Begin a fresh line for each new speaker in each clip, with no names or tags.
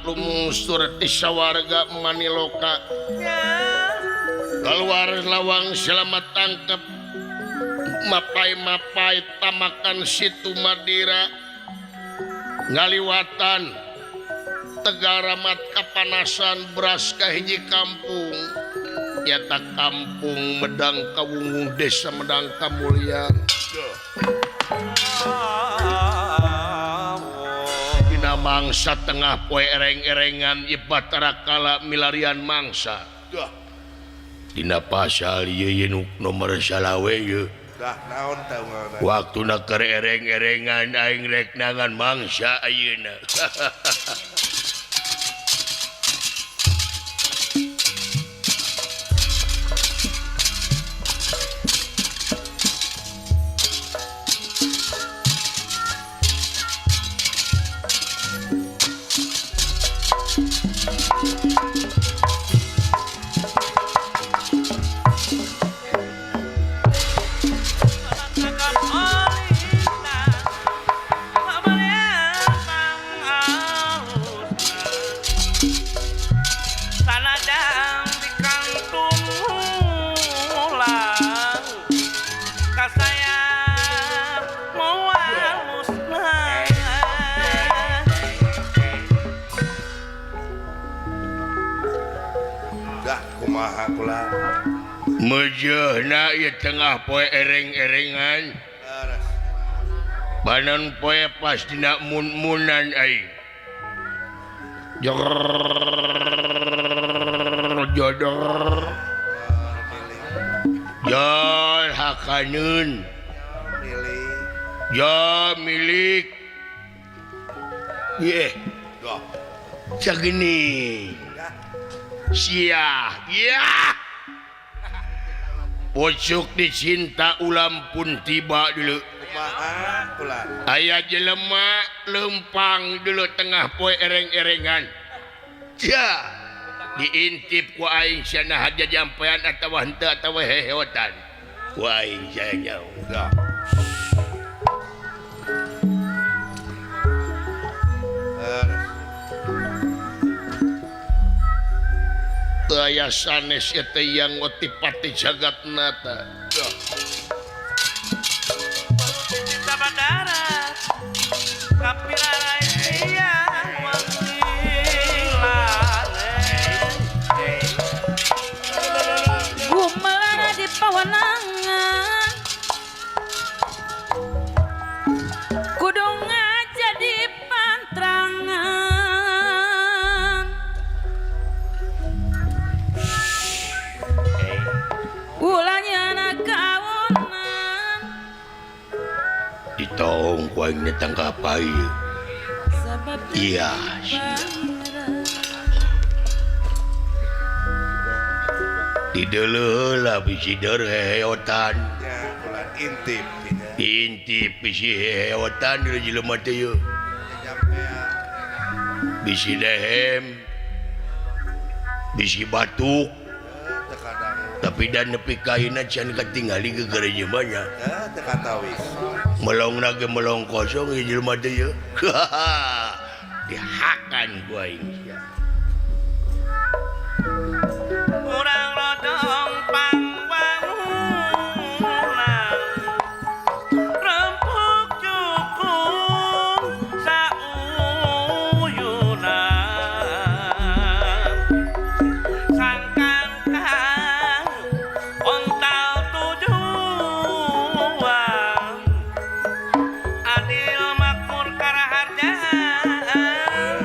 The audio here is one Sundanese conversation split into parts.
lungsur ti sawarga Maniloka keluar lawang selamat tangkep mapai-mapai tamakan situ Madira ngaliwatan Tegaramat kapanasan beras ka hiji kampung nyata kampung Medang Kawungu desa Medang Kamulyan dina mangsa tengah poe ereng-erengan ibatara kala milarian mangsa dina pasal ieu nomor salawe ieu
naon tau ngaran
waktu nak keur ereng-erengan aing rek nangan mangsa ayeuna mejehna ieu tengah poe ereng-erengan banan poe pas dina mun-munan aing jodor jol hakaneun ya milik ye sagini sia ya pucuk dicinta ulam pun tiba dulu aya jelema lempang dulu tengah poe ereng-erengan ja diintip ku aing sana haja jampean atawa henteu atawa heheotan ku aing jauh aya sanes eta yang otipati jagatnata
darat kapirarai siang
Gumelar di pawanangan kudu ngaja di pantrangan ulanya anak kawonan
ditong ku aing netangkapai iya dideuleuh lah bisi deur heheotan
intip
diintip bisi heheotan di jelema teh yeuh bisi dehem bisi batuk tapi dan nepi kaina can katingali ke gereja banyak
teka tawis
melong lagi melong kosong ya jelema teh yeuh dihakan ku aing
kurang rodong pangwangunan rempuk cukup sauyunan sangkan kang ontal tujuan adil makmur karaharjaan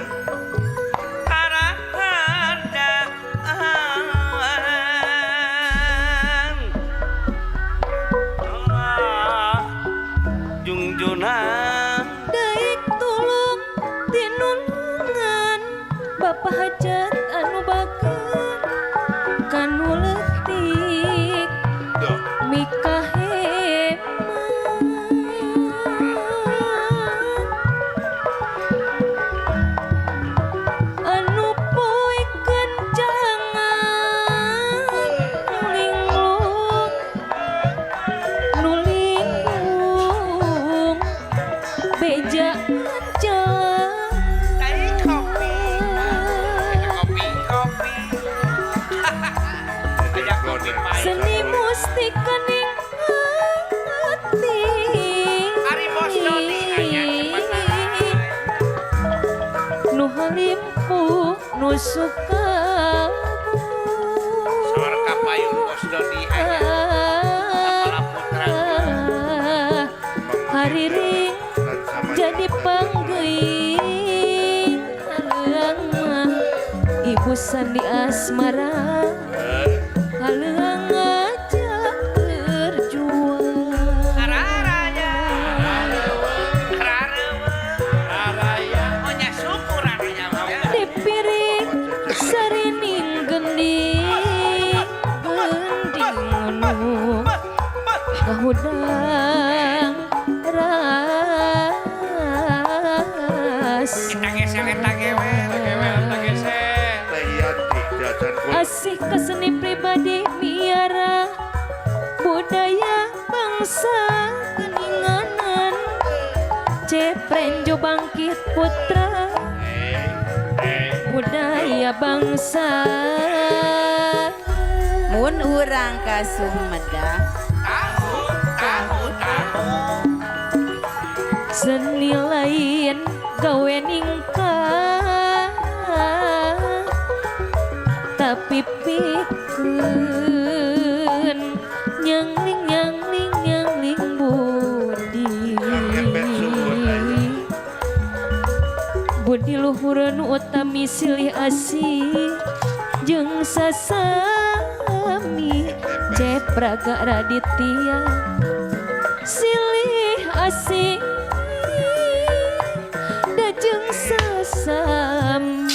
busuk kamu
Suara kapayun bos Dodi aja. Kepala putra.
hari ring jadi panggeuing haleung mah ibu sandi asmara haleung ngajak berjuang
Raranya. Raranya. Oh nya syukur raranya.
di piring sarining gending unu kahudang rasa
Kita gesel eta gewel eta gesel.
Teh Yanti jajan kulit.
asih ke seni pribadi miara budaya bangsa keninganan Ceprenjo bangkit putra budaya bangsa
mun urang ka Sumedang
Tahu.
seni lain gawe ningkah tapi pikeun nyangling budi budi luhureun utami silih asih jeung sasami Cepraga Raditya silih asih da jeung sasami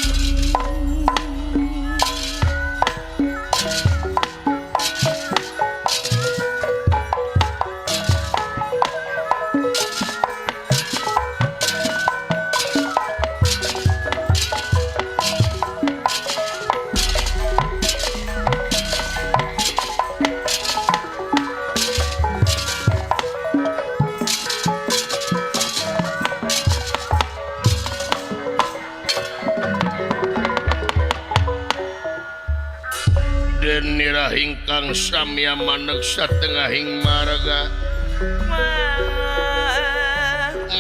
Den nirahing kang samya maneg satengahing maraga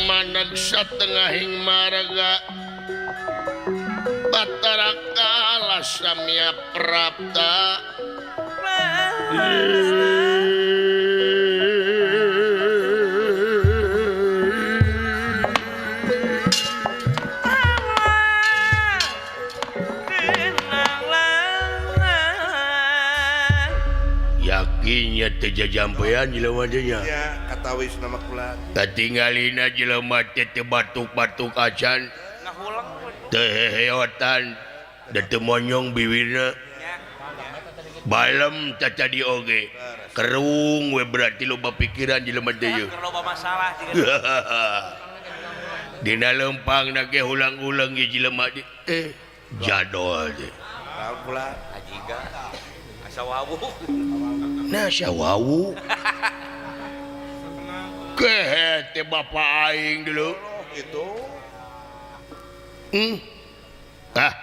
maneg satengahing maraga Batara kala samya prapta yakinnya teu jampean jelema teh nya
Ya katawis nama kulan.
katinggalina jelema teh teu batuk-batuk acan
Ngahulang.
teu heheotan da teu monyong bibirna balem tadi oge kerung we berarti loba pikiran jelema teh ye
Loba masalah juga.
dina lempang na ge ulang-ulang ge jelema teh jadol teh
Naon kulan?
Ajiga. Asa wawu.
nah syawawu kehe teh bapa aing dulu
Itu
ah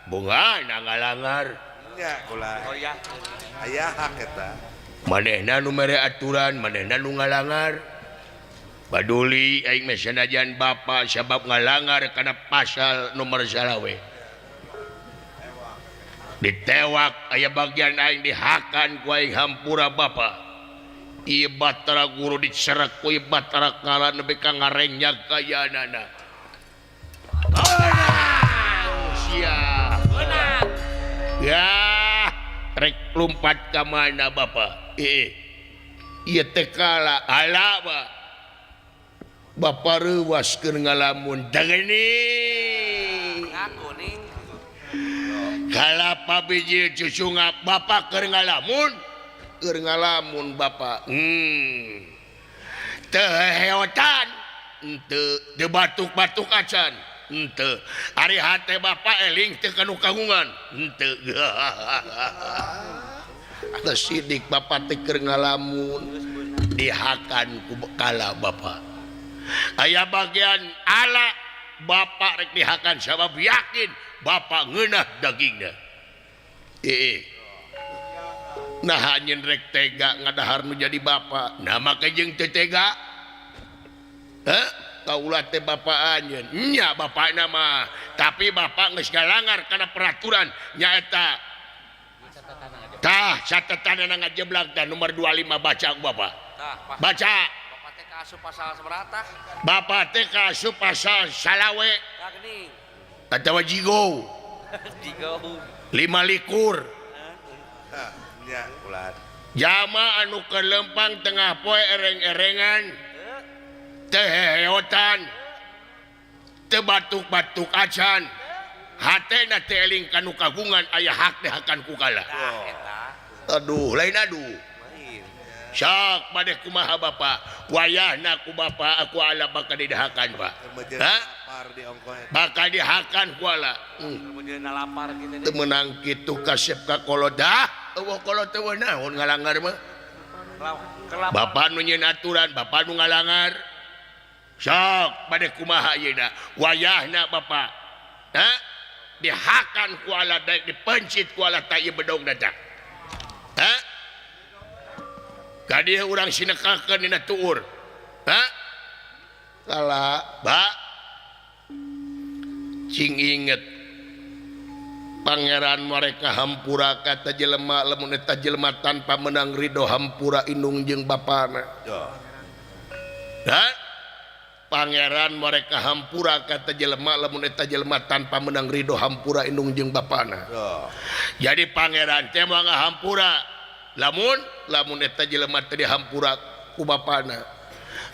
bunga ngalangar
nya kulan.
Oh ya.
Aya hak eta.
manehna nu mere aturan manehna nu ngalangar baduli aing mah sanajan bapa sabab ngalangar kana pasal nomor salawe ditewak aya bagian aing dihakan ku aing hampura bapa ieu Batara Guru dicerek ku ieu Batara Kala nepi ka ngarenjag kayanana sia ya rek lompat ka mana bapa ieu teh kala ala ba bapa reuwas keur ngalamun dageni
Ngaku ning.
kalapa biji cucu bapa keur ngalamun bapa teu heotan teu batuk-batuk acan henteu ari hate bapa eling teu kanu kagungan henteu sidik bapa teh keur ngalamun dihakan ku kala bapa aya bagian ala bapa rek dihakan sabab yakin bapa ngeunah dagingna nah anjeun rek tega ngadahar nu jadi bapa nah make jeung teu tega kaulah teh bapak anjeun nya bapak nama tapi bapak geus ngalangar kana peraturan nyaeta tah catatan anu ngajeblak dan nomor 25 baca ku bapak baca
Bapak teh kaasup pasal seberapa?
bapak teh kaasup pasal salawe
Geuning.
atawa jigo
Digo.
5 likur
Hah, nya ulah.
jama anu kelempang tengah poe ereng-erengan teh heotan teu batuk-batuk acan hatena teh eling kanu kagungan aya hak dehakan ku kala aduh lain aduh sok bade kumaha bapak wayahna ku bapak aku ala bakal didahakan pak
Kemudian
ha
lapar di ongkoh.
bakal dihakan ku ala
Kemudian lapar gitu
teu meunang kitu kasep ka kolodah eueuh kolot teu naon ngalangar mah bapak nu nyeun aturan bapak nu ngalangar sok bade kumaha yeuna wayahna bapak ha dihakan ku ala daek dipencit ku ala ta ieu bedog datang ha kadieu urang sinekakeun dina tuur ha kala ba cing inget pangeran mereka hampura kata jelema lamun eta jelema tanpa menang ridho hampura indung jeung bapana
Yo.
ha pangeran mereka hampura kata jelema lamun eta jelema tanpa menang ridho hampura indung jeung bapana
Yo.
jadi pangeran teh moal ngahampura lamun eta jelema teh dihampura ku bapana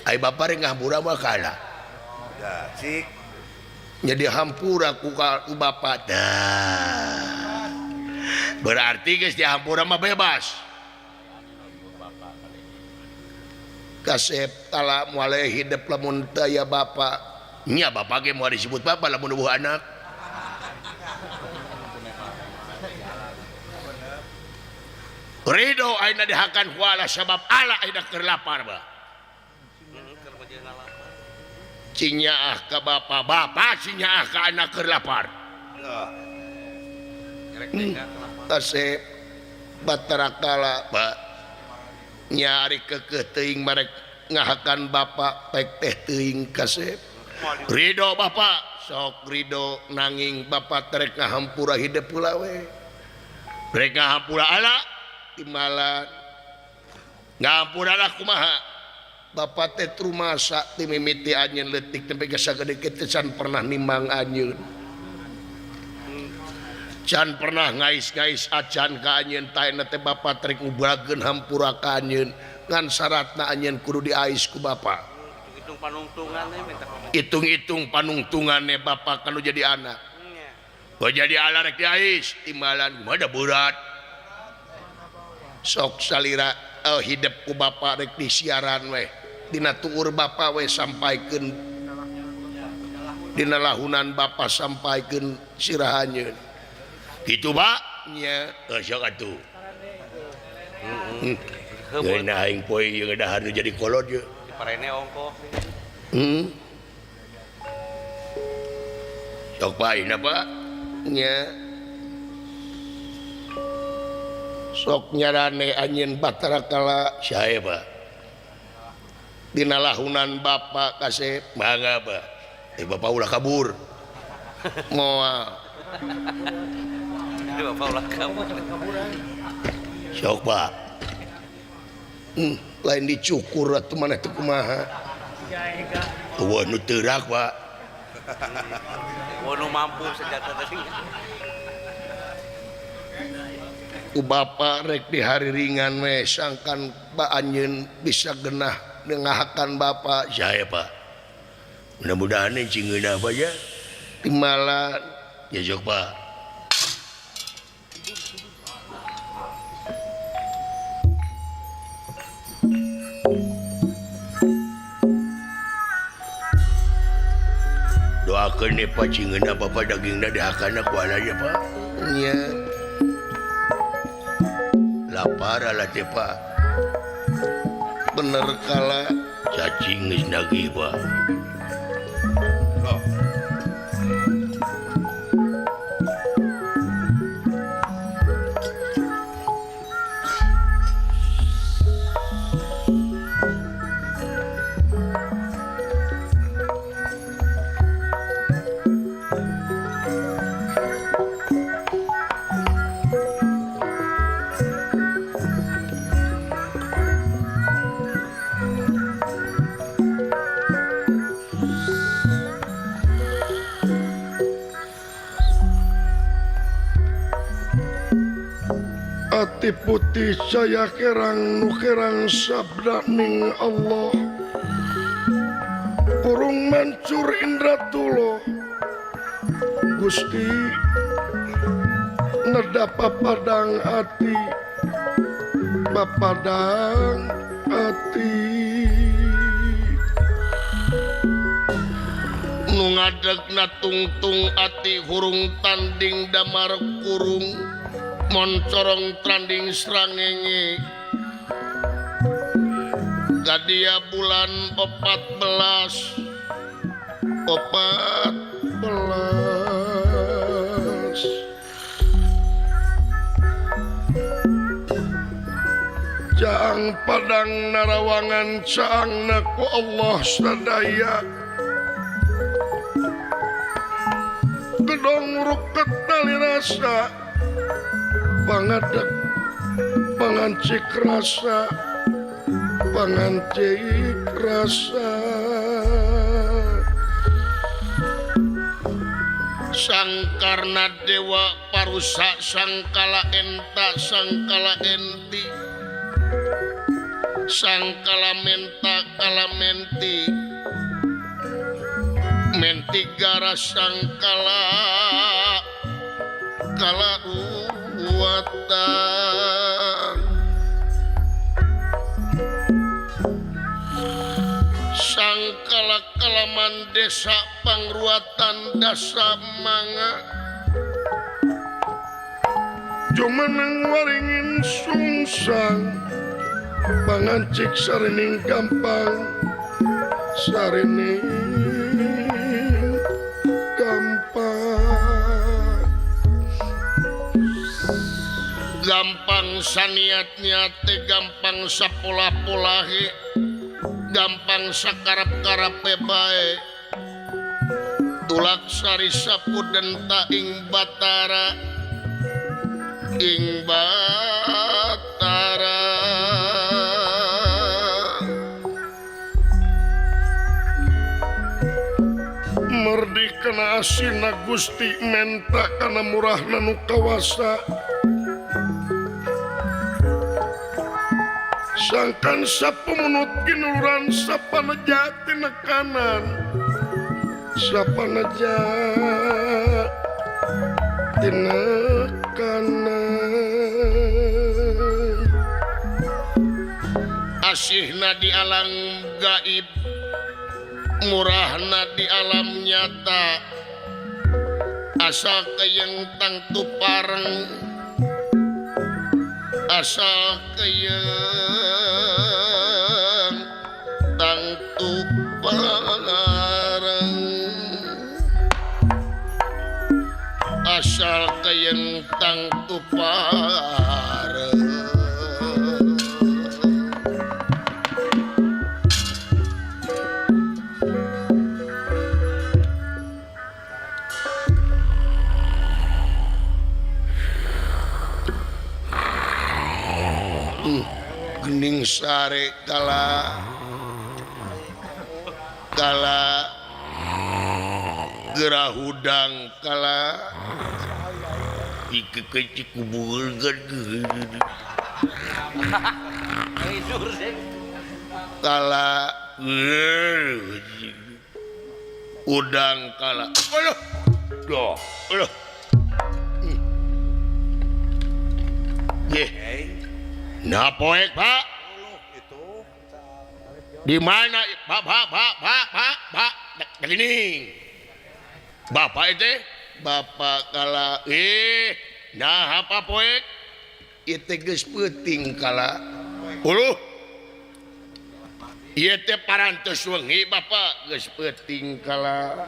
ai bapa rek ngahampura mah kalah
Ya, cik.
jadi hampura ku bapa dah berarti geus dihampura mah bebas kasep tala moal hidup lamun teu aya bapa nya bapa ge moal disebut bapa lamun eueuh anak ridho ayeuna dihakan ku Allah sabab Allah ayeuna keur lapar ba cinyaah ka bapa cinyaah ka anak keur lapar
Yo.
kasep batara kala ba nyari keukeuh teuing marek ngahakan bapa pek teh teuing kasep ridho bapa sok ridho nanging bapa terek ngahampura hidup heula we rek ngahampura Allah timbalan ngahampura lah kumaha bapa teh trumasa ti mimiti anjeun leutik tempe geus sagede kitu can pernah nimbang anjeun can pernah ngais-ngais acan ka anjeun taena teh bapa trek nguburageun hampura ka anjeun ngan syaratna anjeun kudu diais ku bapa
hitung panungtungan minta
hitung-hitung panungtungannya bapa kanu jadi anak oh jadi ala rek diais timbalan kumaha da berat sok salira hidup ku bapa rek disiaran we dina tuur bapa we sampaikeun dina lahunan bapa sampaikeun sirahanjeun kitu ba nya sok atuh ngeunah aing poe ieu dahar jadi kolot ye
diparene ongkoh
sok bae na Pak nya sok nyarane anjeun batara kala sae Pak dina lahunan bapa kasep mangga Pak bapa ulah kabur moal
bapak ulah kabur
sok Pak lain dicukur atuh maneh teh kumaha eueuh nu teurak Pak
nu mampu senjata tadi
ku bapa rek di hari ringan we sangkan ba anjeun bisa genah dengahakan bapa sae Pak mudah-mudahan cingeunah apa ya timbalan ya sok Pak doakeun nih Pak cingeunah bapa dagingna dihakanna ku Allah ya Pak nya lapar lah teh Pak bener kala cacing geus nagih Pak
Loh.
putih saya kerang nu kerang sabda ning Allah kurung mancur indratullah Gusti nedapa padang hati bapadang hati
nu ngadegna tungtung ati hurung tanding damar kurung moncorong tranding srangenge kadia bulan 14
Jaang padang narawangan caangna ku Allah sadaya gedong ruket tali rasa pangadeg pangancik rasa pangancik rasa
sangkarna dewa parusa sangkala enta sangkala enti sangkala menta kala menti menti gara sangkala kala uwatan sangkala kalaman desa pangruatan dasa manga
jumeneng waringin sungsang pangancik sarining gampang sarining gampang
gampang saniat-niat gampang sapola-polahe gampang sakarap-karape bae tulak sari sapuden ta ing batara
merdi kana asina Gusti menta kana murahna nu kawasa sangkan sapumunut kinuluran sapanajati nekanan sapanajati nekanan
asihna di alam gaib murahna di alam nyata asal kayeng tang tupareng asal kayeng tang tupareng asal kayeng tang tupareng gening sare kala gerah hudang kala ikekecik kubur kala udang kala doh nah poek Pak di mana Pak gini Bapak itu Bapak kala nah apa poek itu geus peuting kala ieu teh parantos wengi Bapak geus peuting kala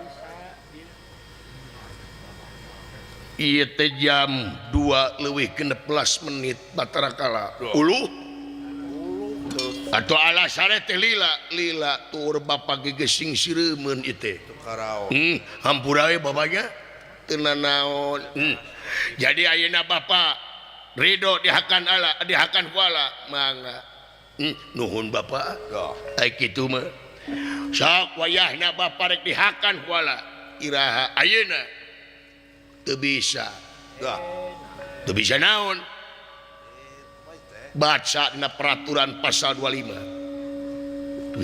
ieu teh jam 2:16 batara kala atau alasane teh lila tur Bapak gegesing sireumeun ieu teh hampura we babanya teu nanaon jadi ayeuna Bapak ridho dihakan Allah dihakan ku Allah mangga nuhun Bapak ai kitu mah sok wayahna Bapak rek dihakan ku Allah iraha ayeuna teu bisa naon baca dina peraturan pasal 25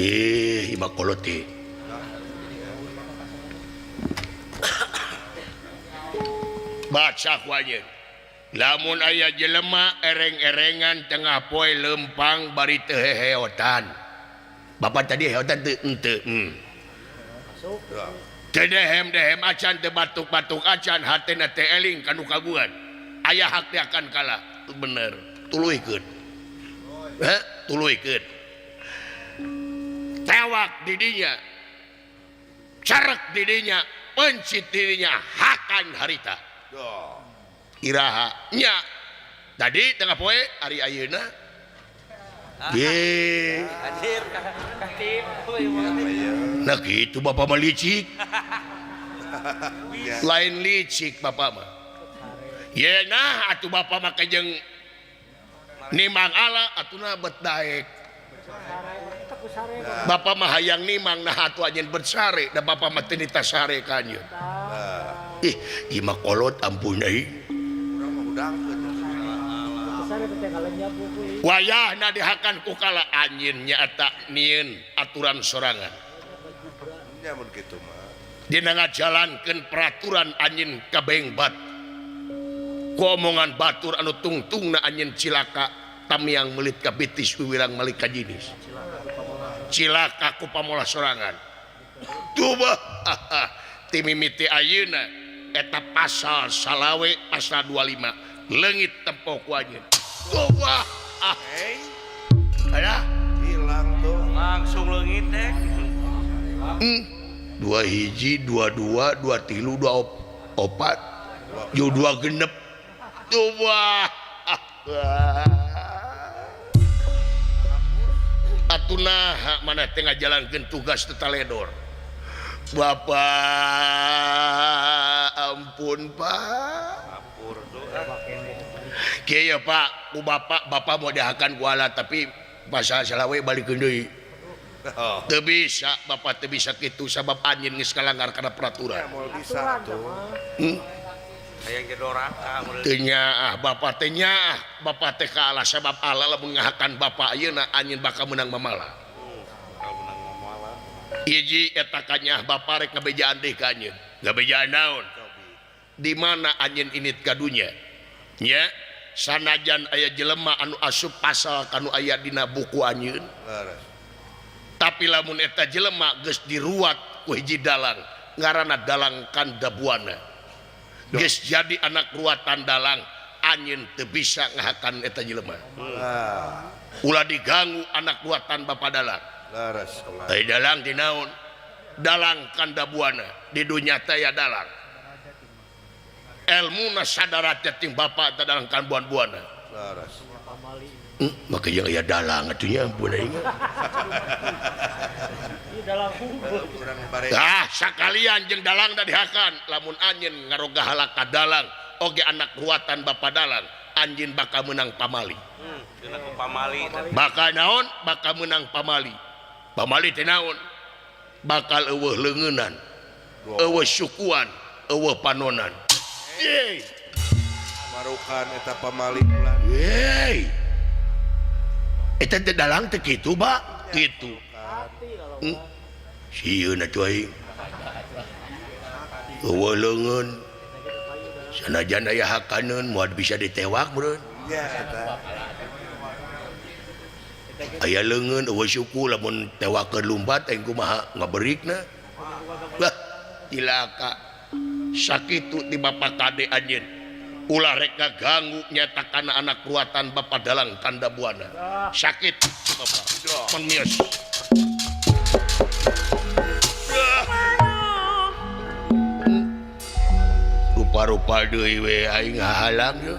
Imah kolot teh baca ku anjeun lamun aya jelema ereng-erengan tengah poe lempang bari teu heheotan bapak tadi heheotan teu henteu teu dehem acan teu batuk-batuk acan hatena teh eling kanu kaguan aya hak teh akan kalah bener tuluikeun tuluikeun tewak di dinya carek di dinya pencit di dinya hakan harita iraha nya tadi tengah poe ari ayeuna ye
hadir katib
nah gitu bapak mah licik lain licik bapak mah ye nah atuh bapak mah kejeng nimang ala atuna bet daek bapak mah hayang nimang nah atuh anjeun bet sare da bapak mah teu nita sare ka anjeun imah kolot ampun euy wayahna dihakan ku kala anjeun nyaeta nieun aturan sorangan
nya mun kitu mah
dina ngajalankeun peraturan anjeun kabengbat ku omongan batur anu tungtungna anjeun cilaka tamiang melit ka bitis wiwirang malik ka jinis cilaka ku pamola sorangan tuh ti mimiti ayeuna eta pasal salawe pasal 25 leungit tempo ku anjeun wah aya
hilang tuh
langsung leungit deh
2 hiji 22 23 24 ju 2 genep tuh wah atuna mana tengah jalankeun tugas tetaledor bapak ampun pak kieu pak ku bapak mau dihakan ku ala tapi pasal salawe balikeun deui teu bisa bapak teu bisa kitu sabab anjeun geus kalanggar kana peraturan
mau bisa tuh
aya ge doraka
teu nyaah bapak teh nyaah bapak teh kalah sabab Allah lamun ngahakan bapak ayeuna anjeun bakal menang mamala hiji eta kanyah bapak rek ngabejaan deui ka anjeun ngabejaan naon di mana anjeun init ka dunya nya sanajan aya jelema anu asup pasal kanu aya dina buku anjeun tapi lamun eta jelema geus diruat ku hiji dalang ngaranna dalang Kandabuana geus jadi anak ruatan dalang anjeun teu bisa ngahakan eta jelema ulah diganggu anak ruatan bapak dalang
laras
ai dalang di naon dalang Kandabuana di dunya teh aya dalang elmuna sadarat ting bapak teh dalang Kandabuana
laras
maka yang aya dalang atunya ampun aing sakalian jeung dalang da dihakan lamun anjeun ngaroga halaka dalang oge anak ruatan bapak dalang anjeun bakal menang pamali
dina ku pamali
bakal naon bakal menang pamali teh naon bakal eueuh leungeunnan eueuh syukuan eueuh panonan yeay
marukan eta pamali bulan
yeay eta teh dalang teh kitu ba kitu sieun atuh aing eueuh leungeun sanajan aya hakaneun moal bisa ditewak meureun
nya eta
aya leungeun eueuh syuku lamun tewakeun lumpat aing kumaha ngaberikna lah cilaka sakitu ti bapak kade anjeun ulah rek ngaganggu nyatakan anak ruatan bapak dalang Kandabuana sakit bapak pemius rupa-rupa deui we aing ngahalang ye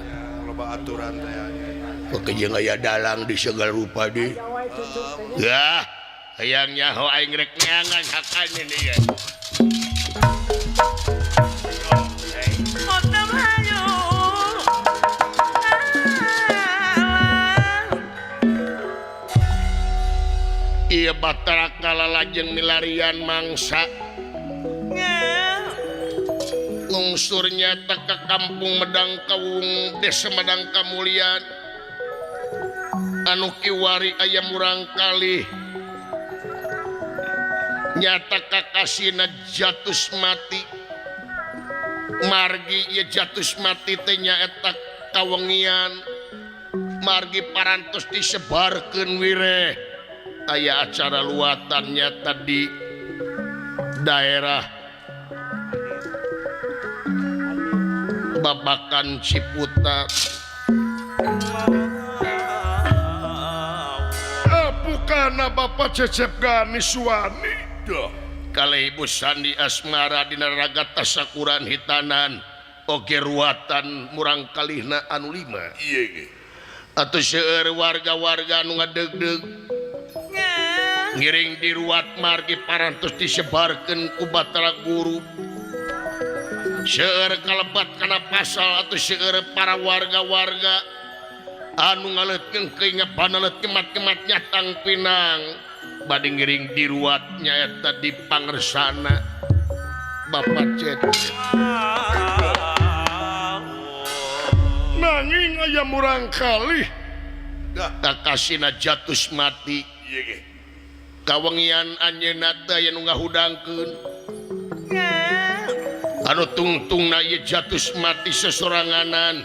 loba aturan teh
pake jeung aya dalang di segala rupa deui yah hayang nyaho aing rek nyangan hakane deui ya ieu batara kalalajeng milarian mangsa lungsurnya teka kampung Medang Kawung desa Medang Kamulian anu kiwari ayam murang kali nyata kakasina jatus mati margi ya jatus mati teh nyaeta kawengian margi parantos disebarkeun wireh aya acara luatan nyata di daerah Babakan Ciputat
apukana Bapak Cecep Gani Suwani
kali Ibu Sandi Asmara dina raga tasakuran hitanan oge ruatan murang kalihna anu 5
Iya ge.
atuh seueur warga-warga anu ngadegdeg ngiring di ruat margi parantos disebarkeun ku Batara Guru seueur kalebat kana pasal atuh seueur para warga-warga anu ngaleutkeun keingepan leut kemat-kemat nyatang pinang bade ngiring di ruat nyaeta di pangresana Bapak Cecep
nanging aya murang kali
kakasina jatus mati
Iya ge.
kawengian anjeunna teh aya nu ngahudangkeun anu tungtungna ieu jatus mati sesoranganan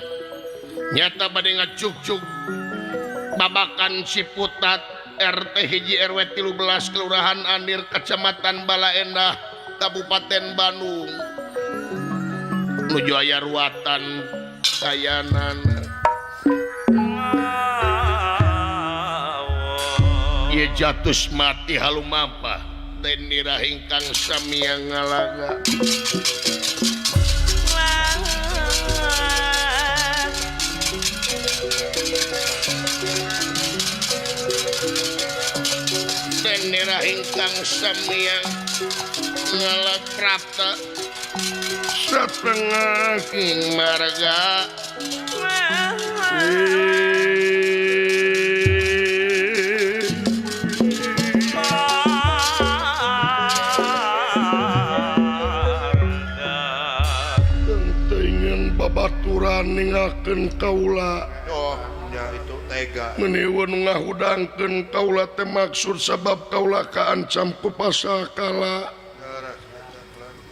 nyata bade ngacuk-cuk Babakan Ciputat RT hiji RW 13 Kelurahan Andir Kecamatan Balaendah Kabupaten Bandung nuju aya ruatan kayanan ieu jatus mati halumapa Deni Rahingkang Samia ngalaga Deni Rahingkang Samia ngalaprapta
setengah
King Marga
tentengan babaturan ningakeun kaula
Oh, nya itu tega.
meniweun ngahudangkeun kaula teh maksud sabab kaula kaancam ku pasakala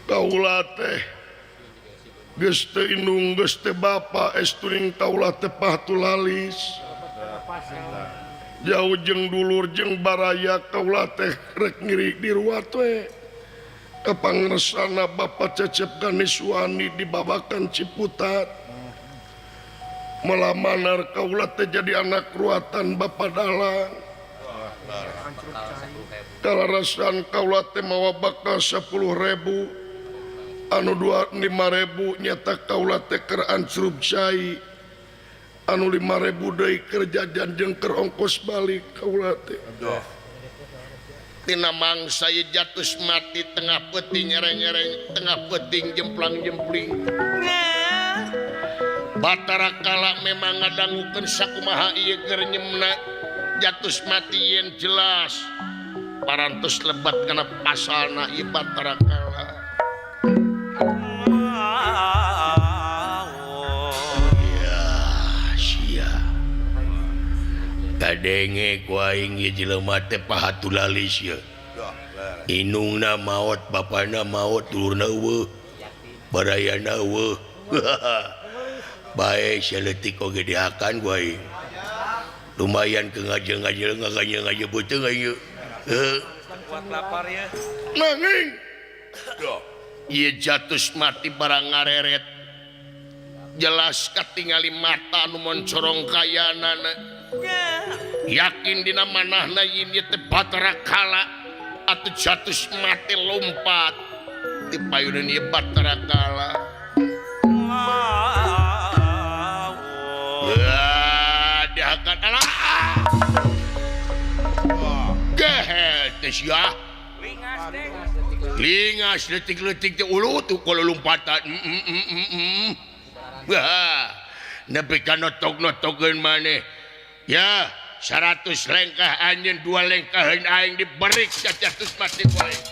kaula teh geus teu indung geus teh bapa esturing kaula teh pahtulalis jauh jeung dulur jeung baraya kaula teh rek ngiri di ruat we kapangresana Bapak Cecep Gani Suwani di Babakan Ciputat melamanar kaula teh jadi anak ruatan Bapak Dalang kalarasan kaula teh mawa bakal 10.000 anu 25.000 nyata kaula teh keur ancrup cai anu 5.000 deui keur jajan jeung keur ongkos balik kaula teh
tina mangsa ieu jatus mati tengah peuting nyereng-nyereng tengah peuting jemplang-jempling Batara Kala memang ngadangukeun sakumaha ieu keur nyemna jatus mati yen jelas parantos lebat kana pasalna ieu Batara Kala ya sia kadenge ku aing ieu jelema teh pahatulalis ieu inungna maot bapana maot dulurna eueuh barayana eueuh bae saleutik oge diakan ku aing lumayan ke ngajeng-ngajeng ngajeng beuteung aing
buat lapar ya.
nanging
ieu jatus mati barang ngareret jelas katingali mata anu moncorong kayanana yakin dina manahna ieu teh Batara Kala atuh jatus mati lompat ti payuneun ieu Batara Kala dihakan alah gehel teh sia lingas letik-letik teh ulu tuh kalau lompatan wah nepi ka notok-notokeun maneh ya 100 lengkah anjeun 2 lengkaheun aing diberik jatus mati ku aing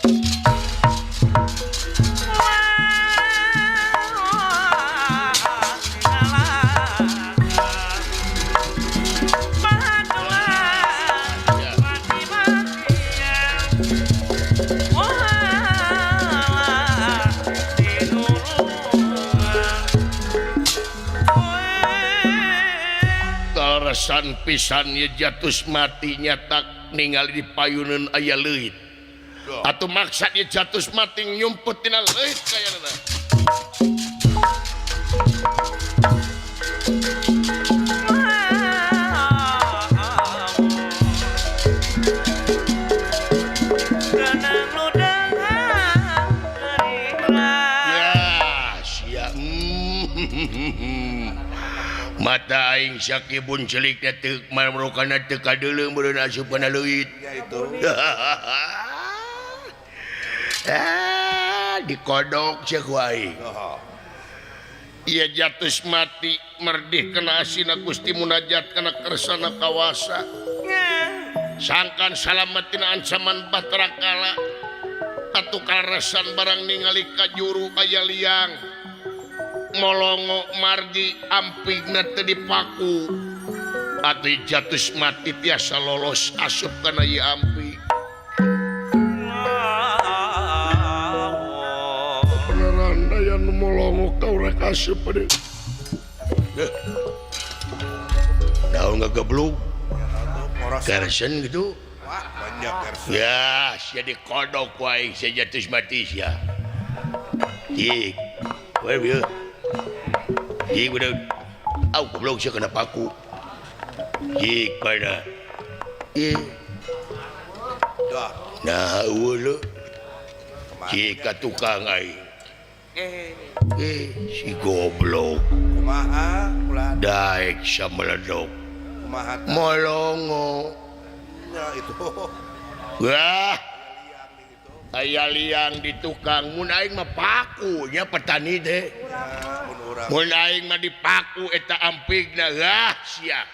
pisan ya jatus mati nyatak ningali di payunan aya leuit atau maksud ya jatus mati nyumput tina leuit kayana mata aing sakibun celik teu marokana teu kadeuleuh meureun asupna leuit
Ya itu.
dikodok cek wae
Oh.
ia jatus mati merdih kena asina Gusti munajat kana kersana kawasa sangkan salamatina ancaman Bahtara Kala atuh karasan barang ningali ka juru aya liang molongo margi ampigna teu dipaku atuh jatus mati tiasa lolos asup kana ieu ampi
beneran aya nu molongo kau rek asup deui
daun ngageblug
Moros.
kersen gitu
Wah, banyak versi.
ya sia dikodok wae sia jatus mati sia cik wae bieu cik udah au goblok sia kena paku cik pada
Dah.
nah eueuh cik ka tukang aing si goblok
Kumaha ulah
daek sameledok
kumaha tah.
molongo
Ya itu.
wah aya liang di tukang mun aing mah paku nya petani teh
Ya, mun urang.
mun aing mah dipaku eta ampigna gah sia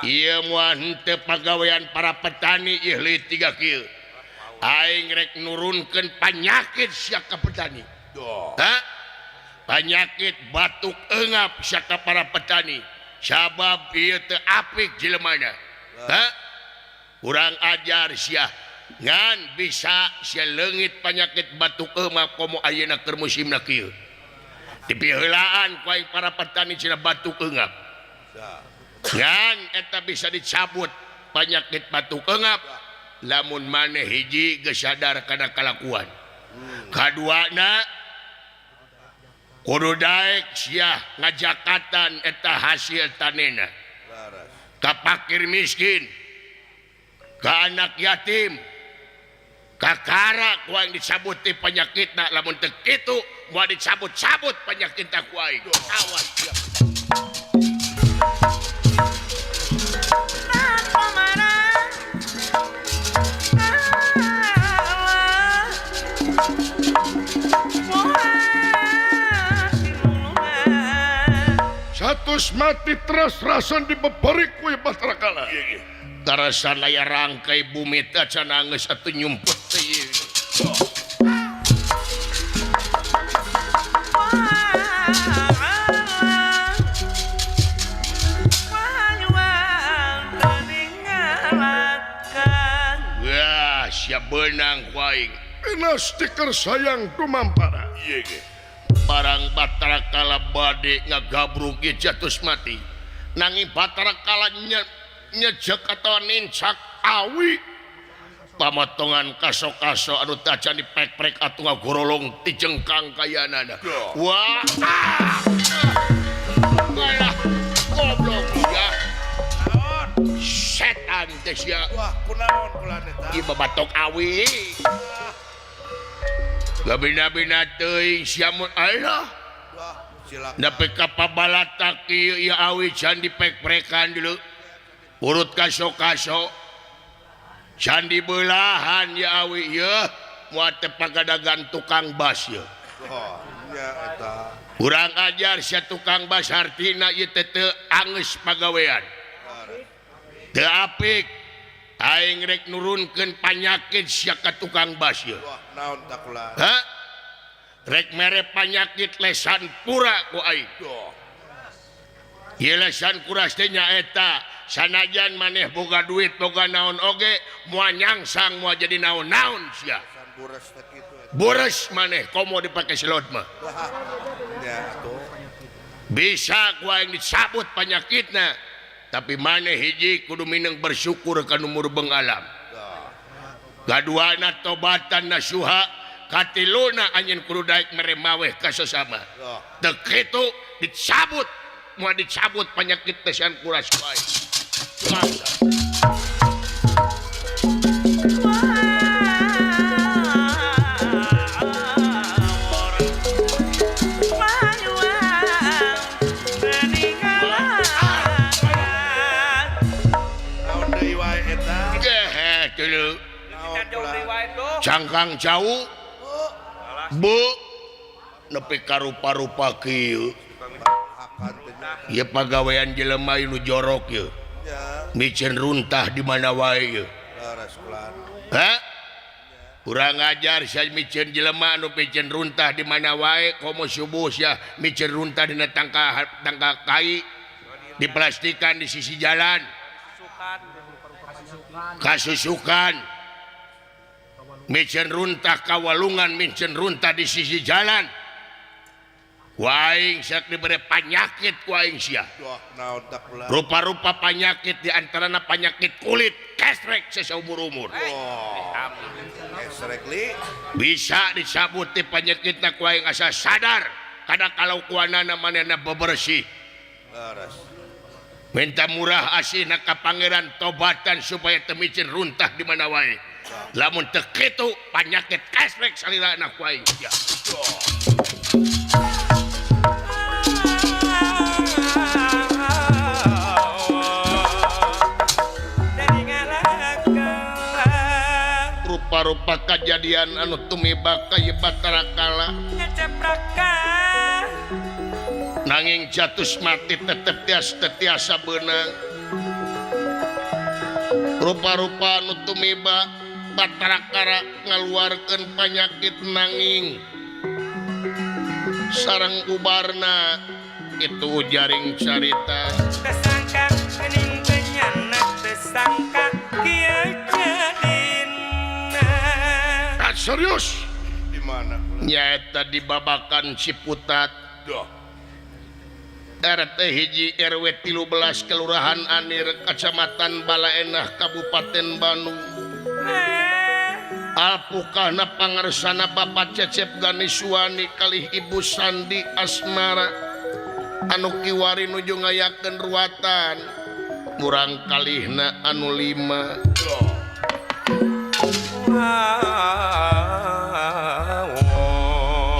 ieu moal henteu pagawean para petani ieu leuit 3 kieu aing rek nurunkeun panyakit sia ka petani
Doh.
panyakit batuk eungap sia ka para petani sabab ieu teu apik jelemana urang ajar sia ngan bisa sia leungit panyakit batuk eungap komo ayeuna keur musimna kieu dipiheulaan ku aing para petani cenah batuk eungap
Dah.
ngan eta bisa dicabut panyakit batuk eungap lamun maneh hiji geus sadar kana kalakuan kaduana kudu daek sia ngajakatan eta hasil tanena
Laras.
ka fakir miskin ka anak yatim ka kara ku aing dicabut ti panyakitna lamun teu kitu moal dicabut-cabut panyakitna ku aing awas sia
satus mati terus rasan dibeberik ku Bahtara Kala
tarasan aya rangkai bumi teh cenah geus atuh nyumput teh ieu. Wah, sia beunang ku aing.
Ina stiker sayang tumampara
Barang Bahtara Kala bade ngagabrug ieu jatus mati. Nanging Bahtara Kala nyejek atawa nincak awi pamotongan kaso-kaso anu tacan dipek-prek atuh ngagorolong ti jengkang kayanana. Wah. Alah, goblok ya. Setan teh sia.
Wah, kunaon kula eta?
Ieu babatok awi. Gabina-bina teuing sia mun alah.
Wah, silakan.
Dapat kapabalatak ieu ieu awi can dipek-prekan dulu. Urut kaso-kaso. Can dibelahan ya awi ieu moal teu pagadagan tukang bas ieu.
Oh, ya eta.
Urang ajar sia tukang bas artina ieu teh teu angeus pagawean. Teu apik. Aing rek nurunkeun panyakit sia ka tukang bas ieu.
Wah, naon tak kula?
Rek mere panyakit lesan pura ku aing. Ieu lesan kuras teh nyaeta sanajan maneh boga duit boga naon oge moal nyangsang moal jadi naon-naon sia.
San bures teh kitu eta.
Bores maneh komo dipake selot mah.
Wah. Ya atuh.
Bisa ku aing dicabut panyakitna tapi maneh hiji kudu mineng bersyukur ka numur beng alam gaduana tobatan nasuha katiluna anjeun kudu daek meremaweh ka sesama teu kitu dicabut moal dicabut panyakit tesan kuras wae
naon deui wae eta
dulu
naon ulah
cangkang jauh bu nepi ka rupa-rupa kieu
akan teh
ieu pagawean jelema nu jorok ieu
nya
micen runtah di mana wae ieu
leres kulan
ha kurang ajar saya micen jelema anu micen runtah di mana wae komo subuh sia micen runtah dina tangka kai diplastikan di sisi jalan kasusukan micen runtah kawalungan micen runtah di sisi jalan waing sak dibere penyakit waing sia
wah naon tak kulan
rupa-rupa penyakit diantaranya penyakit kulit kesrek seumur-umur
esrek li
bisa disabut ti penyakitna ku aing asa sadar kada kalau kuanana manehna bebersih
leres
minta murah asihna ka pangeran tobatan supaya teu micin runtah di mana wae lamun teu kitu penyakit kesrek salirana ku aing ya rupa-rupa kejadian anu tumiba ka ieu Batara Kala nanging jatus mati tetep tiasa beunang rupa-rupa anu tumiba Batara Kala ngaluarkeun penyakit nanging sareng ubarna itu jaring carita
Tersangka kening kenyana tersangka kieu jadina
serius
di mana kulan
nyaeta di babakan Ciputat
dah
RT hiji RW 13 Kelurahan Anir Kecamatan Balaenah Kabupaten Bandung alpukahna pangarsana Bapak Cecep Ganiswani kalih Ibu Sandi Asmara anu kiwari nuju ngayakeun ruatan murang kalihna anu 5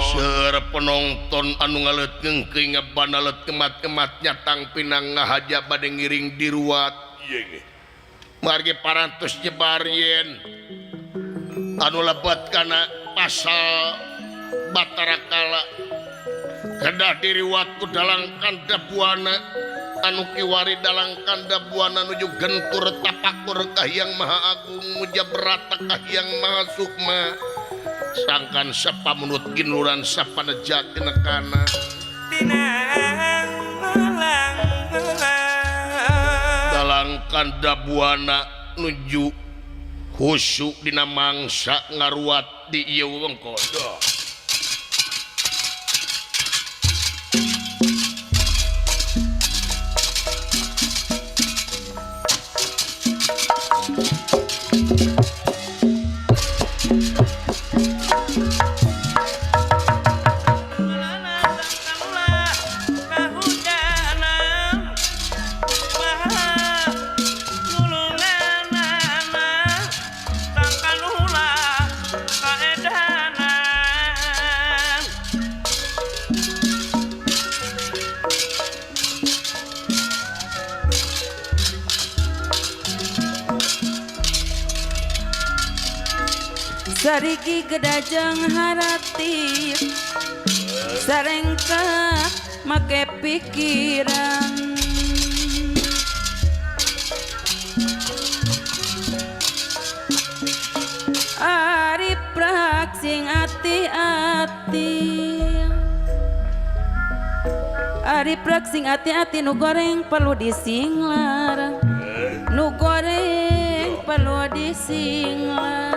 Seueur penonton anu ngaleutkeun keuing ngabanalet kemat-kemat nyatang pinang ngahaja bade ngiring di ruat
ieu ge
margi parantos nyebar yen anu lebat kana pasal Batara Kala kedah diriwat ku dalang kandabuana anu kiwari dalang kandabuana nuju gentur tapakur Kahyang Maha Agung muja berata Kahyang Maha Sukma sangkan sapamunut ginuran sapanejati nekana dalang kandabuana nuju khusyuk dina mangsa ngaruat di ieu wewengkon
Sarigi gedajeng harati sarengka make pikiran ari praksing ati-ati ari praksing ati-ati nu goreng perlu disinglar nu goreng perlu disinglar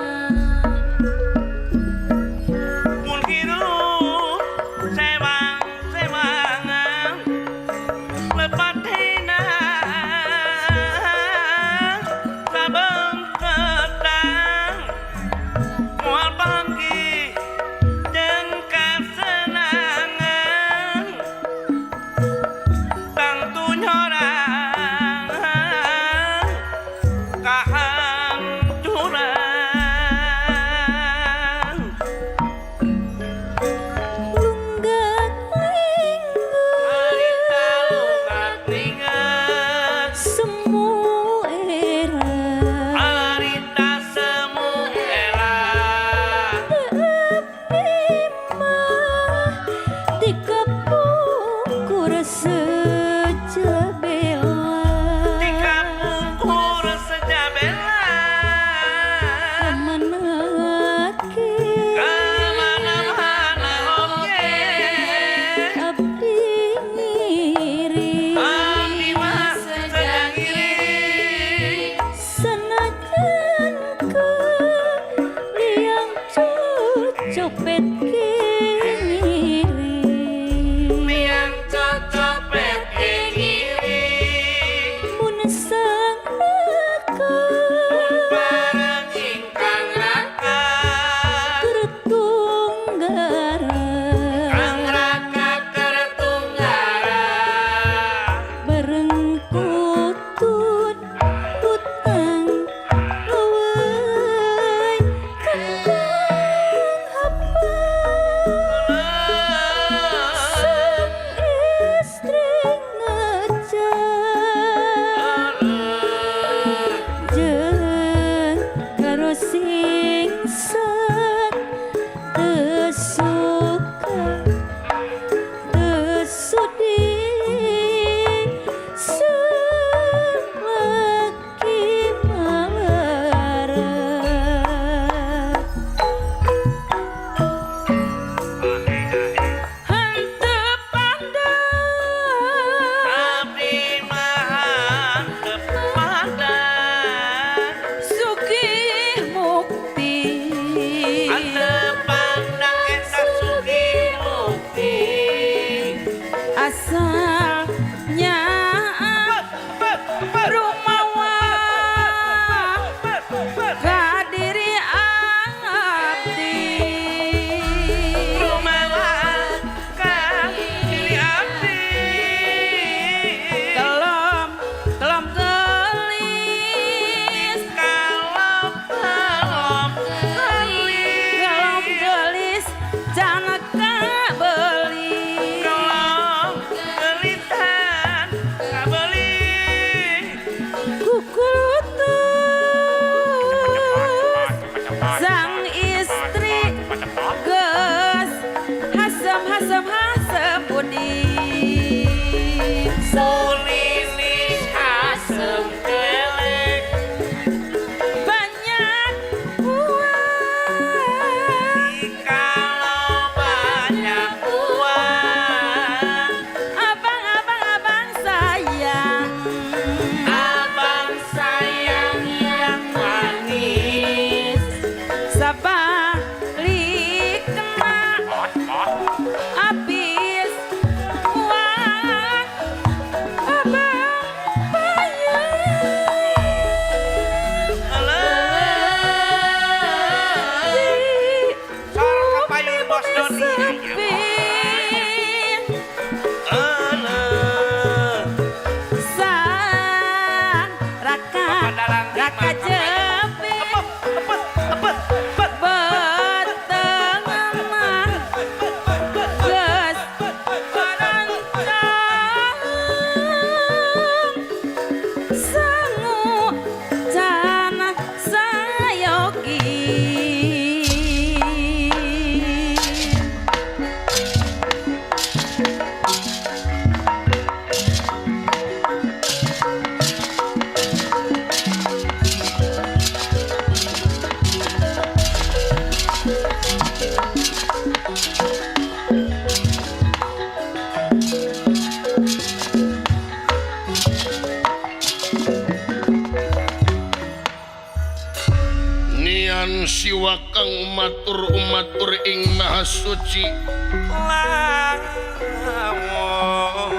kang umatur ing maha suci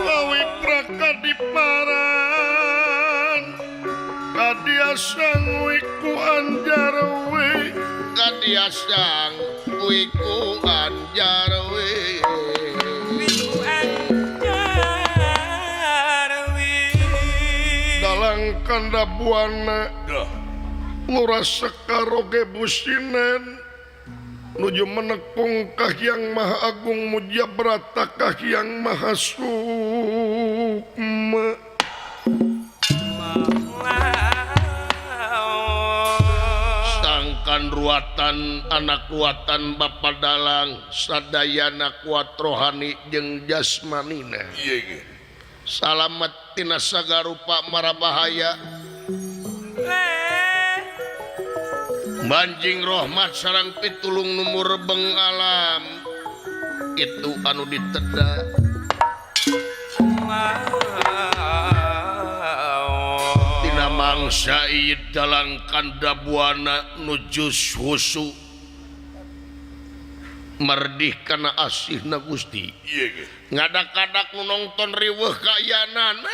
gawe prakadiparan kadiasang wiku anjarwe kadiasang wiku anjarwe dalang kanda buana nguras sekaroge businen nuju menekung Kahyang Maha Agung Mujabrata Kahyang Maha Sukma sangkan ruatan anak ruatan Bapa Dalang sadayana kuat rohani jeung jasmanina salamet tina sagarupa marabahaya banjing rahmat sareng pitulung numur beng alam itu anu diteda tina mangsa ieu dalang kanda buana nujus husu merdih kana asihna Gusti ngadak-kadak nu nongton riweuh kayanana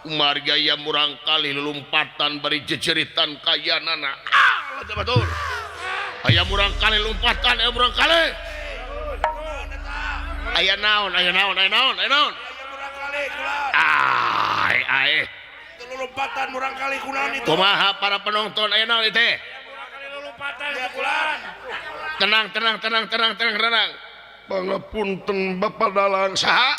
Umar gaya murang kali lumpatan bari jejeritan kayanana betul aya murang kali lumpatan aya murang kali aya naon ai
Lumpatan murang kali kunaon itu.
kumaha para penonton aya naon ieu teh
Lumpatan ya kulan.
tenang
pangapunten Bapak Dalang
saha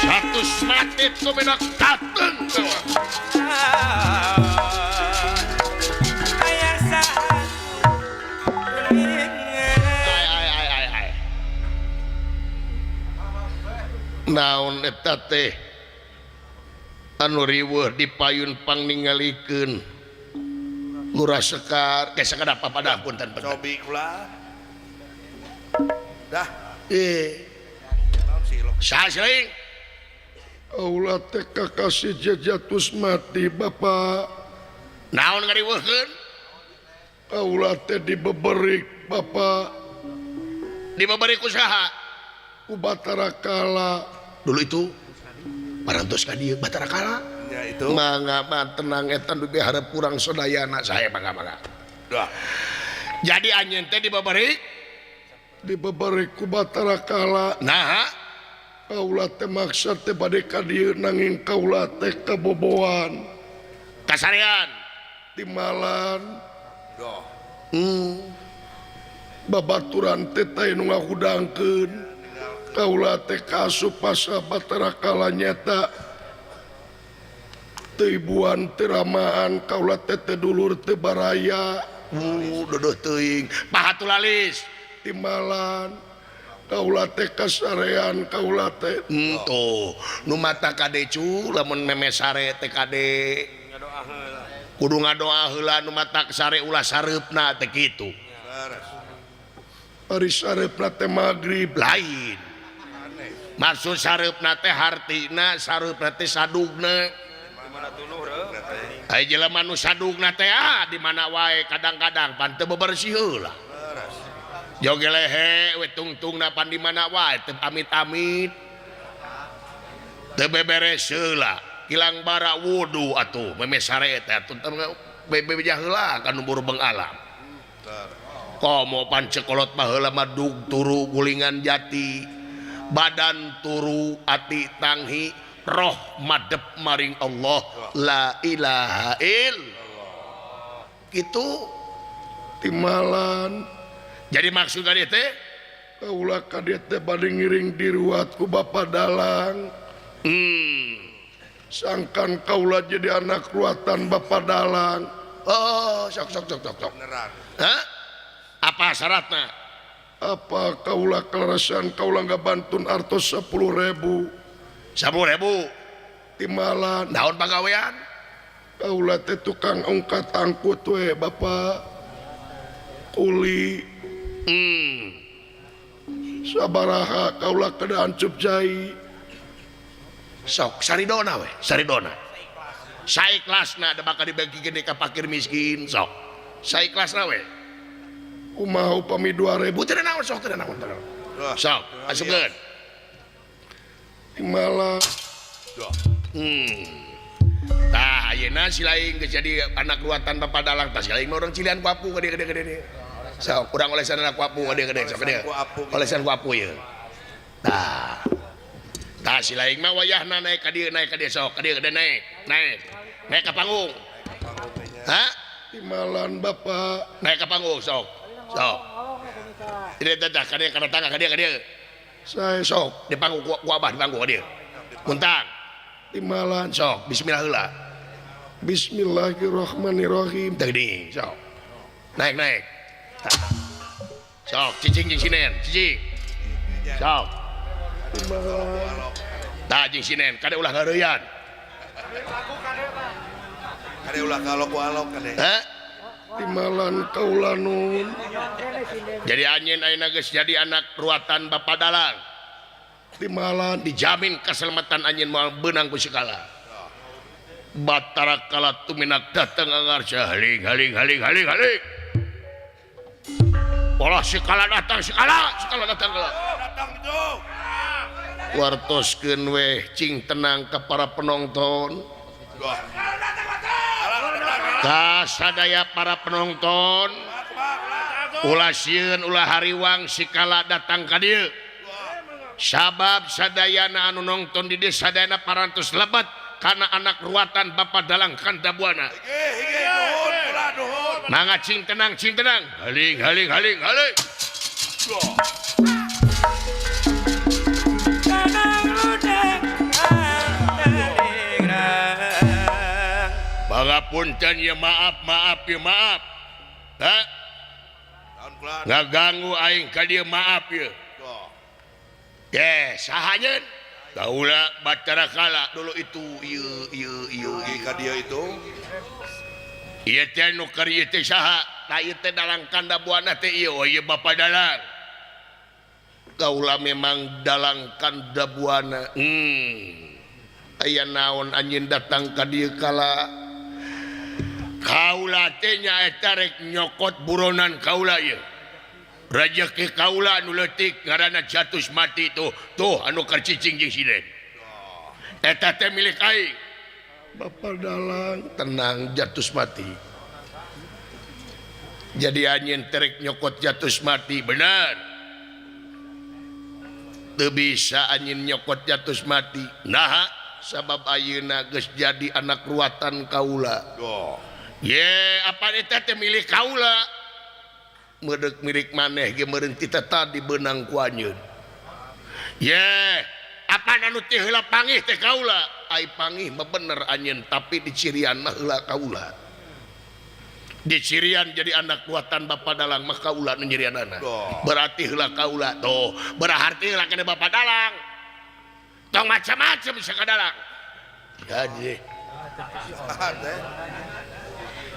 satu mati tu menak dateng naon eta teh anu riweuh dipayun pangningalikeun Lurah Sekar geus sakadapa pada punten
Cobi kula. Dah.
naon sih lo saha seuing
Aula teh kakasih jajatus mati Bapak
naon ngariweuhkeun
Aula teh dibeberik Bapak
dibabari ku saha
ku Batara Kala
dulu itu parantos ka dieu Batara Kala
Ya itu.
mangga mah tenang eta nu diharap kurang sadayana
saya mangga
Dah.
jadi anjeun teh dibabari
dibeberik ku Batara Kala
nah
kaula teh maksud teh bade ka dieu nanging kaula teh kaboboan
kasarean
timalan
Dah.
babaturan teh teh nu ngahudangkeun kaula teh kasup pasa Batara Kala nyata teu ibuan teu ramaan kaula teh teh dulur teu baraya
duduh teuing pahatulalis
timalan kaula teh kasarean kaula teh
tuh nu mata kadecu lamun memesare teh kade kudu ngadoa heula nu mata sare ulah sareupna teh kitu
Beres.
ari sareupna teh magrib
lain maksud sareupna teh hartina sareupna teh sadugna ai jelema nu sadugna teh di mana wae kadang-kadang pan teu bebersih heula joge lehe we tungtungna pan di mana wae teu amit-amit teu beberes heula kilang bara wudu atuh memesare teh atuh bebeja heula kan umur beng alam komo pancekolot mah heula mah dug turu gulingan jati badan turu ati tanghi roh madep maring Allah la ilaha illallah gitu
timalan
jadi maksud dari teh
kaula ka dieu teh bade ngiring diruat ku Bapak Dalang sangkan kaula jadi anak ruatan Bapak Dalang
oh sok
Beneran.
hah apa syaratnya
apa kaula kelarasan kaula ngabantun artos 10.000
10.000
timalan
naon pagawean
kaula teh tukang angkat angkut we Bapak kuli sabaraha kaula kada ancup jai
sok saridona we saridona Saiklasna da bakal dibagikeun ka fakir miskin sok. Saiklasna we.
Kumaha upami 2000
Teu naon sok teu naon. Sok, asupkeun.
Malah
Tah ayeuna si laing geus jadi anak ruatan Bapak Dalang tah si laing mah urang cilian ku apu gede. Sok urang olesan anak ku apu gede sok gede. Olesan ku apu ye. Tah si laing mah wayahna naik ka dieu sok ka dieu gede naik ka panggung. Hah?
timalan Bapak
Naik ka panggung sok. Ini tah ka dieu kana tangga ka dieu.
saya
Sok di panggung ku abah di panggung ka dieu. Muntang
timalan
sok bismillah heula.
Bismillahirrahmanirrahim
Teuing sok. Naik. Sok cicing jeung sinen, cicing. Sok. Tah jeung sinen kade ulah gareuyan.
Kade ulah kalok-alok kade.
Hah?
timalan kaulanun
Jadi anjeun ayeuna geus jadi anak ruatan Bapak Dalang.
timalan
Dijamin keselamatan anjeun moal beunang ku sikala. Batara kala tuminak datang ngarsa haling. Pola sikala datang sikala datang kala.
Datang itu.
Wartoskeun weh cing tenang ke para penonton. Ka sadaya para penonton. Ulah sieun ulah hariwang sikala datang ka dieu. Sabab sadayana anu nongton di dieu sadayana parantos lebat kana anak ruatan Bapak Dalang Kandabuana.
Hige nuhun.
Mangga cing tenang. Haling. Pangapunten ya maaf. Hah?
Tahun kulan.
Ngaganggu aing ka dieu maaf ya. Sahanyeun? Kaula Batara kala dulu itu ieu.
Ka dia itu.
Ieu teh nu keur ieu teh saha? Tah ieu teh Dalang Kandabuana teh ieu Bapak Dalang. Kaula memang Dalang Kandabuana. Aya naon anjeun datang ka dieu kala? Kaula teh nyaeta rek nyokot buronan kaula ieu. Rajeki kaula anu leutik ngaranna Jatus Mati tuh anu keur cicing jeung sinen. Eta teh milik aing.
Bapak Dalang
Tenang Jatus Mati. Jadi anjeun terek nyokot Jatus Mati benar. Teu bisa anjeun nyokot Jatus Mati. Nah, sabab ayeuna geus jadi anak ruatan kaula. Apa eta teh milik kaula. Medek milik maneh ge meureun kita tadi beunang ku anjeun. Apa anu teh heula pangih teh kaula? Ai pangih mah bener anjeun tapi dicirian mah heula kaula. Dicirian jadi anak ruatan Bapak Dalang mah kaula nu nyirianana. Berarti heula kaula tuh. Berarti heula kana Bapak Dalang. Tong macam-macam bisa ka Dalang. Jadi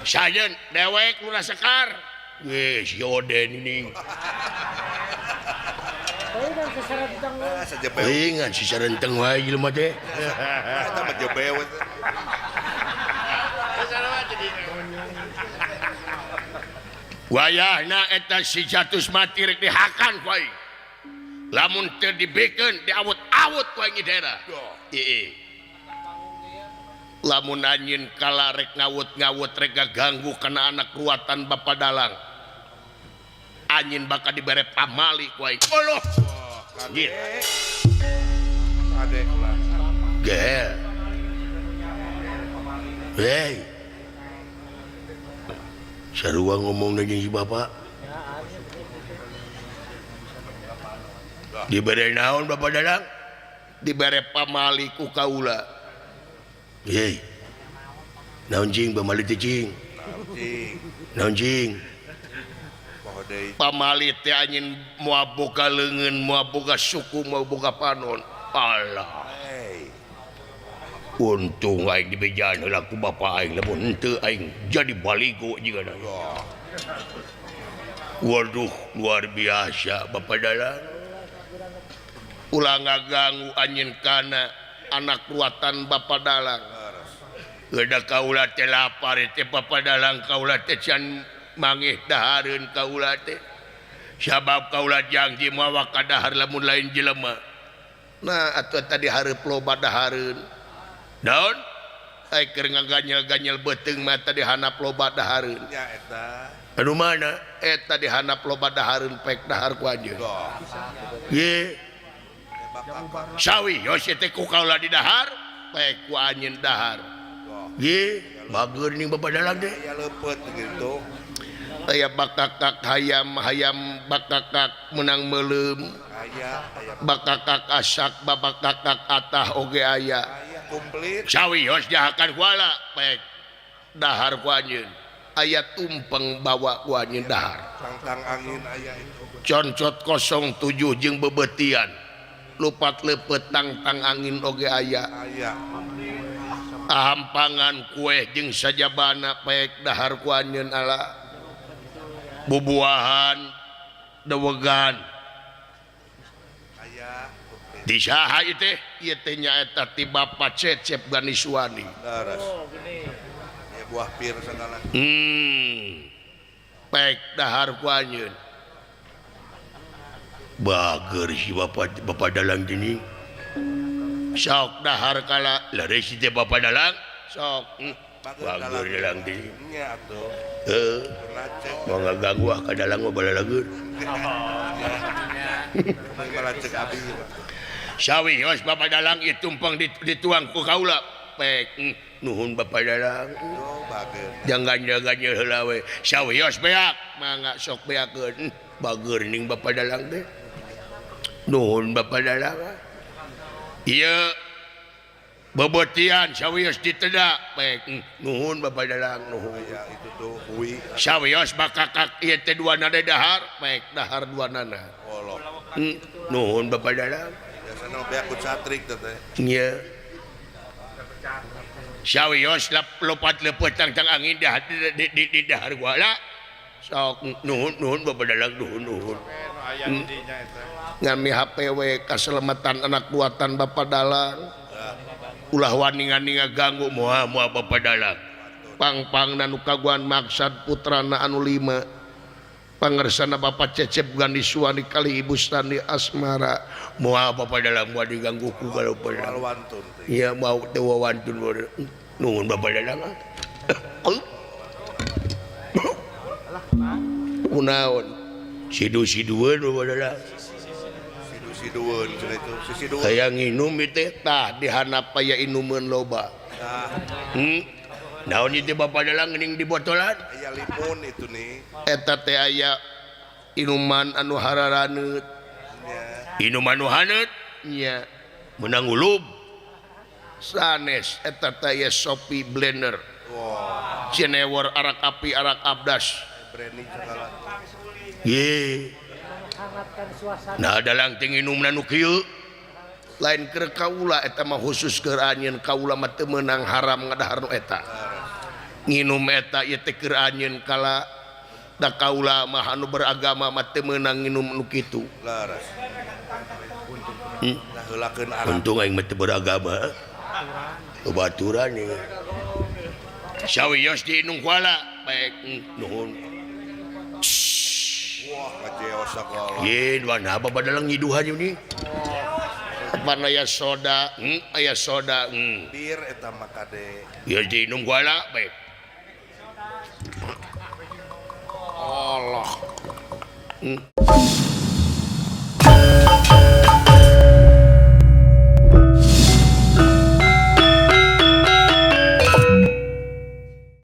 sajeun dewek lurah sekar. Wes yoden ini. Ingat si sarenteng wae jelema teh.
Eta mah jebewe.
Wayahna eta si Jatus Mati rek dihakan ku aing. Lamun teu dibikeun diawut-awut ku aing daerah. Lamun anjeun kala rek ngawut-ngawut rek ganggu kana anak ruatan Bapak Dalang. Anjeun bakal dibere pamali ku aing. Allah.
Kade ulah.
Gel. Hey. Sarua ngomong jeung si Bapak. Dibere naon Bapak Dalang? Dibere pamali ku kaula. Hei. Naon cing pamali teh cing? Naon cing? Pamali teh anjeun moal boga leungeun, moal boga suku, moal boga panon. Allah. Untung aing dibejaan heula ku bapa aing, lamun henteu aing jadi baligo jigana. Waduh, luar biasa Bapak Dalang. Ulah ngaganggu anjeun kana anak ruatan Bapak Dalang. Geda kaula teh lapar teh papadalang kaula teh can mangih dahareun kaula teh. Sabab kaula janji mawa ka dahar lamun lain jelema. Nah atuh tadi hareup loba dahareun. Daun ai keur ngaganyel-ganyel beuteung mah tadi hanap loba dahareun.
nya eta
Anu mana eta dihanap loba dahareun pek dahar ku anjeun. Ye. Sawi yos teh ku kaula di dahar pek ku anjeun dahar. Ye, bager ning babadalang teh.
aya leupet gitu
Aya bakakak hayam bakakak menang meuleum.
aya
Bakakak asak babakakak atah oge aya.
komplit
Sawi yos jahakan kuala pek dahar ku anjeun. Aya tumpeng bawa ku anjeun dahar.
tangtang angin aya itu
Concot 07 jeung bebetian. Lupat leupet tangtang angin oge aya.
aya
Ahampangan kue jeung sajabana pek dahar ku anjeun ala bubuahan dewegan
aya
di saha ieu teh ieu teh nyaeta ti Bapa Cecep Ganiswani.
daras ya buah pir segala
Pek dahar ku anjeun bager si Bapa dalang gini sok dahar kala leres teh Bapa dalang sok bager dalang gini
nya atuh nacek
mau ngaganggu ka dalang mah balalageun
ngalacek abi
sawi yos Bapa dalang ieu tumpang dituang ku kaula pek nuhun Bapa dalang
bager
jangan ganjel heula we sawi yos beak mangga sok beakeun bager ning Bapa dalang teh nuhun Bapa dalang. Iya bebotian sawios ditedak pek nuhun Bapa dalang nuhun.
ya itu tuh hui
Sawios bakakak ieu teh duana dahar pek dahar duanana.
olok
Nuhun Bapa dalang.
biasana beak ku catrik teh
Iya. Sawios lopat leupet tangtang angin di dahar kuala. Sok nuhun Bapa dalang nuhun. Ngami HPW kaselamatan anak buatan Bapa dalang. Ulah wani ngaganggu moal Bapa dalang. Pang-pang nu kaguan maksad putrana anu 5. Pangersana Bapa Cecep Ganiswani kali Ibu Standi Asmara. Moal Bapa dalang moal diganggu ku kalau Bapa dalang.
wantun teh
Iya mau teu wawantun nuhun Bapa dalang. Kunaon? Sidu-sidueun Bapa dalang.
sidueun cenah itu sidueun
Kayak nginum teh tah dihanap aya inumeun loba. Naon ieu teh Bapa dalang geuning di botolan?
aya limun itu nih
Eta teh aya inuman anu hararaneut. Inuman anu haneut nya meunang ulub. Sanes eta teh aya Sopi Blender.
wow
Cenewor arak api arak abdas.
branding segala
Ye. Nah dalang teh nginum nu kieu lain keur kaula eta mah khusus keur anjeun kaula mah teu meunang haram ngadahar nu eta. Nginum eta ieu teh keur anjeun kala da kaula mah anu beragama mah teu meunang nginum nu kitu.
laras nah heulakeun arah
Untung aing mah teu beragama. Baturan ieu. Sawios diinung kuala baik nuhun.
wah ngajeos segala
Ye duana Bapa dalang ngiduhan ieu ni. Pan aya soda, aya soda.
bir eta mah kade
Ya diinum kuala baik.
Allah